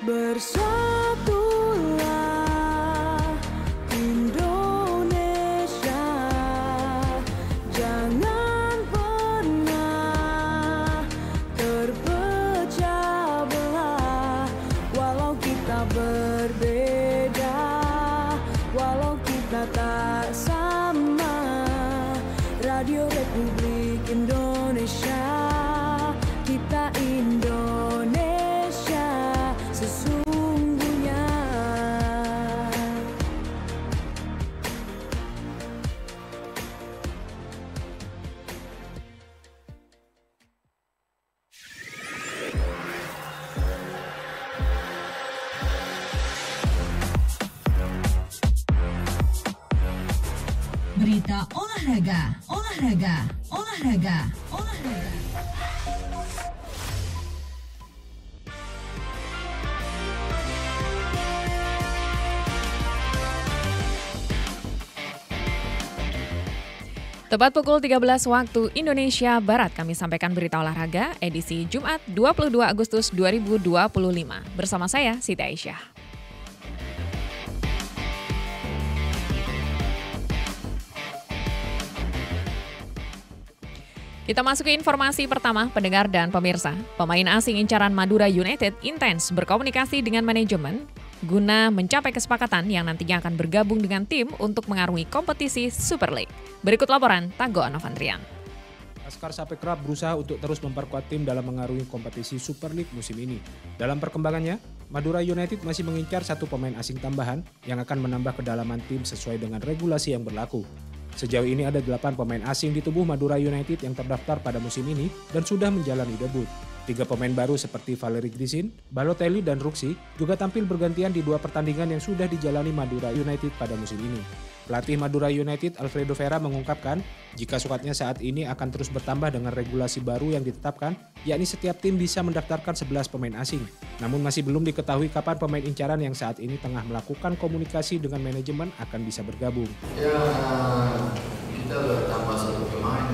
Bersatulah Indonesia, jangan pernah terpecah belah. Walau kita berbeda, walau kita tak sama, Radio Republik Indonesia, kita Indonesia sesungguhnya. Berita olahraga, olahraga, olahraga, olahraga. Tepat pukul 13 waktu Indonesia Barat, kami sampaikan berita olahraga edisi Jumat 22 Agustus 2025. Bersama saya, Siti Aisyah. Kita masuk ke informasi pertama, pendengar dan pemirsa. Pemain asing incaran Madura United intens berkomunikasi dengan manajemen guna mencapai kesepakatan yang nantinya akan bergabung dengan tim untuk mengarungi kompetisi Super League. Berikut laporan Tanggo Novandrian. Laskar Sapekrab berusaha untuk terus memperkuat tim dalam mengarungi kompetisi Super League musim ini. Dalam perkembangannya, Madura United masih mengincar satu pemain asing tambahan yang akan menambah kedalaman tim sesuai dengan regulasi yang berlaku. Sejauh ini ada 8 pemain asing di tubuh Madura United yang terdaftar pada musim ini dan sudah menjalani debut. 3 pemain baru seperti Valery Grisin, Balotelli, dan Ruxi juga tampil bergantian di 2 pertandingan yang sudah dijalani Madura United pada musim ini. Pelatih Madura United Alfredo Vera mengungkapkan jika squadnya saat ini akan terus bertambah dengan regulasi baru yang ditetapkan, yakni setiap tim bisa mendaftarkan 11 pemain asing. Namun masih belum diketahui kapan pemain incaran yang saat ini tengah melakukan komunikasi dengan manajemen akan bisa bergabung. Ya, kita bertambah satu pemain,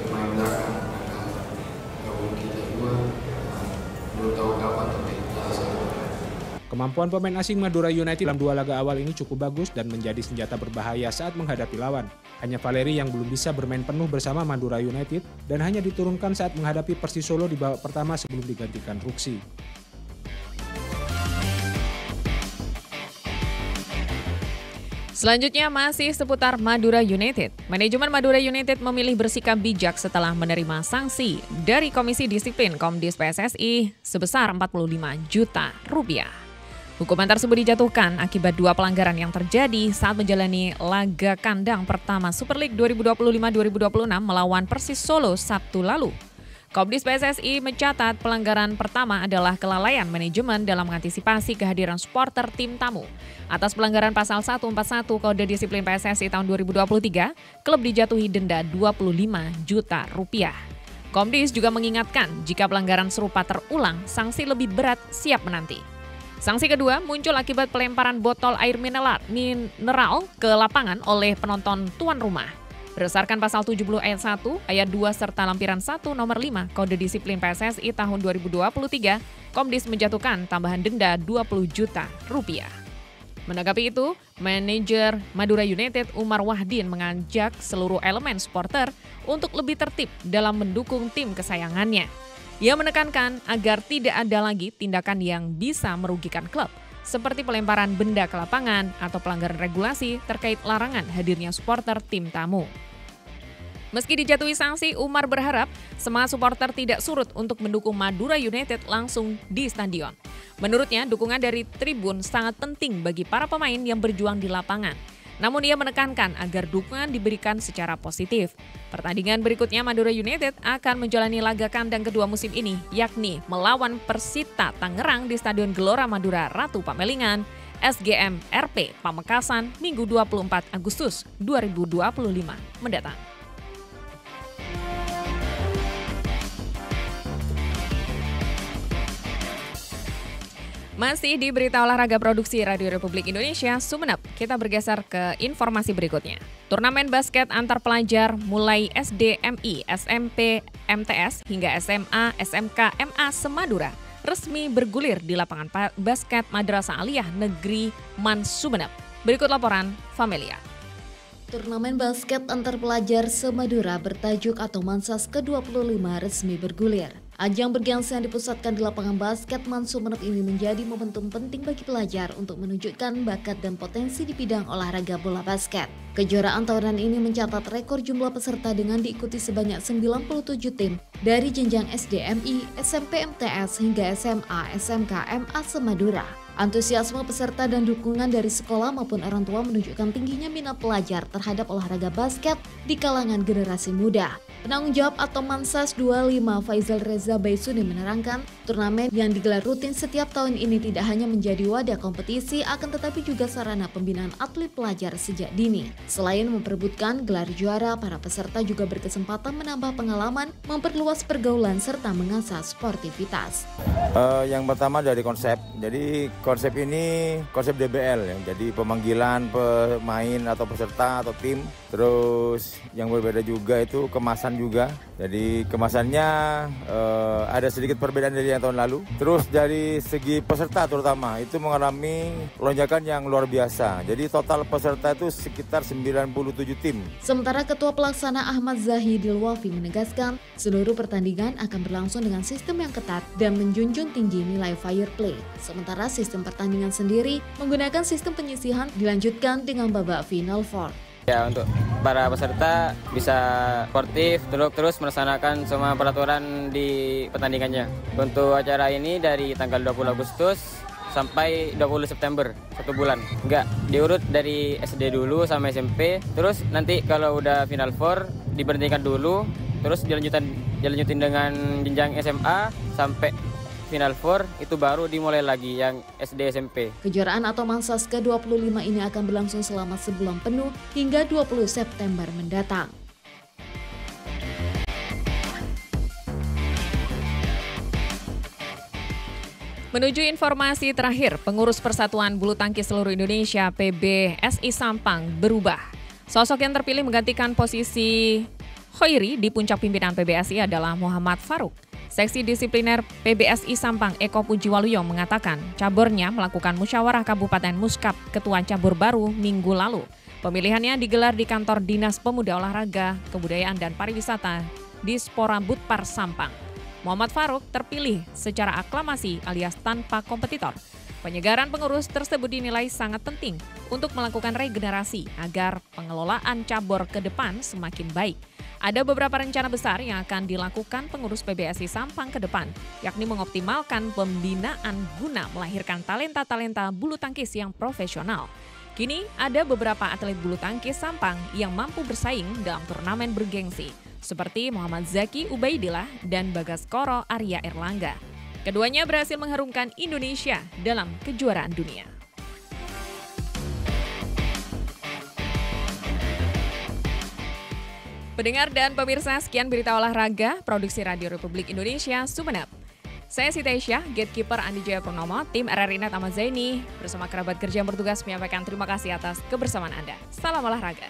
pemain belakang. Kita dua, belum tahu kapan tapi kita satu. Kemampuan pemain asing Madura United dalam 2 laga awal ini cukup bagus dan menjadi senjata berbahaya saat menghadapi lawan. Hanya Valery yang belum bisa bermain penuh bersama Madura United dan hanya diturunkan saat menghadapi Persis Solo di babak pertama sebelum digantikan Ruxi. Selanjutnya masih seputar Madura United. Manajemen Madura United memilih bersikap bijak setelah menerima sanksi dari Komisi Disiplin Komdis PSSI sebesar 45 juta rupiah. Hukuman tersebut dijatuhkan akibat 2 pelanggaran yang terjadi saat menjalani laga kandang pertama Super League 2025-2026 melawan Persis Solo Sabtu lalu. Komdis PSSI mencatat pelanggaran pertama adalah kelalaian manajemen dalam mengantisipasi kehadiran supporter tim tamu. Atas pelanggaran pasal 141 Kode Disiplin PSSI tahun 2023, klub dijatuhi denda 25 juta rupiah. Komdis juga mengingatkan jika pelanggaran serupa terulang, sanksi lebih berat siap menanti. Sanksi kedua muncul akibat pelemparan botol air mineral ke lapangan oleh penonton tuan rumah. Berdasarkan pasal 70 ayat 1, ayat 2 serta lampiran 1 nomor 5 Kode Disiplin PSSI tahun 2023, Komdis menjatuhkan tambahan denda 20 juta rupiah. Menanggapi itu, manajer Madura United Umar Wahdin mengajak seluruh elemen supporter untuk lebih tertib dalam mendukung tim kesayangannya. Ia menekankan agar tidak ada lagi tindakan yang bisa merugikan klub, seperti pelemparan benda ke lapangan atau pelanggaran regulasi terkait larangan hadirnya supporter tim tamu. Meski dijatuhi sanksi, Umar berharap semangat supporter tidak surut untuk mendukung Madura United langsung di stadion. Menurutnya, dukungan dari tribun sangat penting bagi para pemain yang berjuang di lapangan. Namun ia menekankan agar dukungan diberikan secara positif. Pertandingan berikutnya Madura United akan menjalani laga kandang kedua musim ini, yakni melawan Persita Tangerang di Stadion Gelora Madura Ratu Pamelingan, SGM RP Pamekasan, Minggu 24 Agustus 2025 mendatang. Masih di berita olahraga produksi Radio Republik Indonesia, Sumeneb, kita bergeser ke informasi berikutnya. Turnamen basket antar pelajar mulai SD, MI, SMP, MTS hingga SMA, SMK, MA Semadura resmi bergulir di lapangan basket Madrasah Aliyah Negeri Man Sumeneb. Berikut laporan Familia. Turnamen basket antar pelajar se-Madura bertajuk atau Mansas ke-25 resmi bergulir. Ajang bergengsi yang dipusatkan di lapangan basket Man Sumeneb ini menjadi momentum penting bagi pelajar untuk menunjukkan bakat dan potensi di bidang olahraga bola basket. Kejuaraan tahunan ini mencatat rekor jumlah peserta dengan diikuti sebanyak 97 tim dari jenjang SDMI, SMP MTS hingga SMA, SMK, MA se-Madura. Antusiasme peserta dan dukungan dari sekolah maupun orang tua menunjukkan tingginya minat pelajar terhadap olahraga basket di kalangan generasi muda. Penanggung jawab atau Mansas 25 Faizal Reza Baisuni menerangkan, turnamen yang digelar rutin setiap tahun ini tidak hanya menjadi wadah kompetisi, akan tetapi juga sarana pembinaan atlet pelajar sejak dini. Selain memperebutkan gelar juara, para peserta juga berkesempatan menambah pengalaman, memperluas pergaulan, serta mengasah sportivitas. Yang pertama dari konsep, jadi konsep ini konsep DBL ya, jadi pemanggilan pemain atau peserta atau tim. Terus yang berbeda juga itu kemasan juga, jadi kemasannya ada sedikit perbedaan dari yang tahun lalu. Terus dari segi peserta terutama itu mengalami lonjakan yang luar biasa, jadi total peserta itu sekitar 97 tim. Sementara Ketua Pelaksana Ahmad Zahidil Wafi menegaskan seluruh pertandingan akan berlangsung dengan sistem yang ketat dan menjunjung tinggi nilai fair play. Sementara sistem pertandingan sendiri menggunakan sistem penyisihan dilanjutkan dengan babak final four. Ya, untuk para peserta bisa sportif terus melaksanakan semua peraturan di pertandingannya. Untuk acara ini dari tanggal 20 Agustus sampai 20 September, 1 bulan. Enggak, diurut dari SD dulu sampai SMP, terus nanti kalau udah final four diberhentikan dulu, terus dilanjutin dengan jenjang SMA sampai Final Four, itu baru dimulai lagi yang SD SMP. Kejuaraan atau Mansas ke-25 ini akan berlangsung selama sebulan penuh hingga 20 September mendatang. Menuju informasi terakhir, pengurus Persatuan Bulu Tangkis Seluruh Indonesia PBSI Sampang berubah. Sosok yang terpilih menggantikan posisi Khoiri di puncak pimpinan PBSI adalah Muhammad Faruk. Seksi Disipliner PBSI Sampang Eko Pujiwaluyo mengatakan caburnya melakukan musyawarah Kabupaten Muskap Ketua Cabur baru minggu lalu. Pemilihannya digelar di kantor Dinas Pemuda Olahraga, Kebudayaan dan Pariwisata di Spora Budpar Sampang. Muhammad Faruk terpilih secara aklamasi alias tanpa kompetitor. Penyegaran pengurus tersebut dinilai sangat penting untuk melakukan regenerasi agar pengelolaan cabur ke depan semakin baik. Ada beberapa rencana besar yang akan dilakukan pengurus PBSI Sampang ke depan, yakni mengoptimalkan pembinaan guna melahirkan talenta-talenta bulu tangkis yang profesional. Kini ada beberapa atlet bulu tangkis Sampang yang mampu bersaing dalam turnamen bergengsi, seperti Muhammad Zaki Ubaidillah dan Bagaskoro Arya Erlangga. Keduanya berhasil mengharumkan Indonesia dalam kejuaraan dunia. Pendengar dan pemirsa, sekian berita olahraga Produksi Radio Republik Indonesia Sumeneb. Saya Siti Aisyah, Gatekeeper Andi Jaya Purnomo, tim RRI Net Ahmad Zaini bersama kerabat kerja yang bertugas menyampaikan terima kasih atas kebersamaan Anda. Salam olahraga.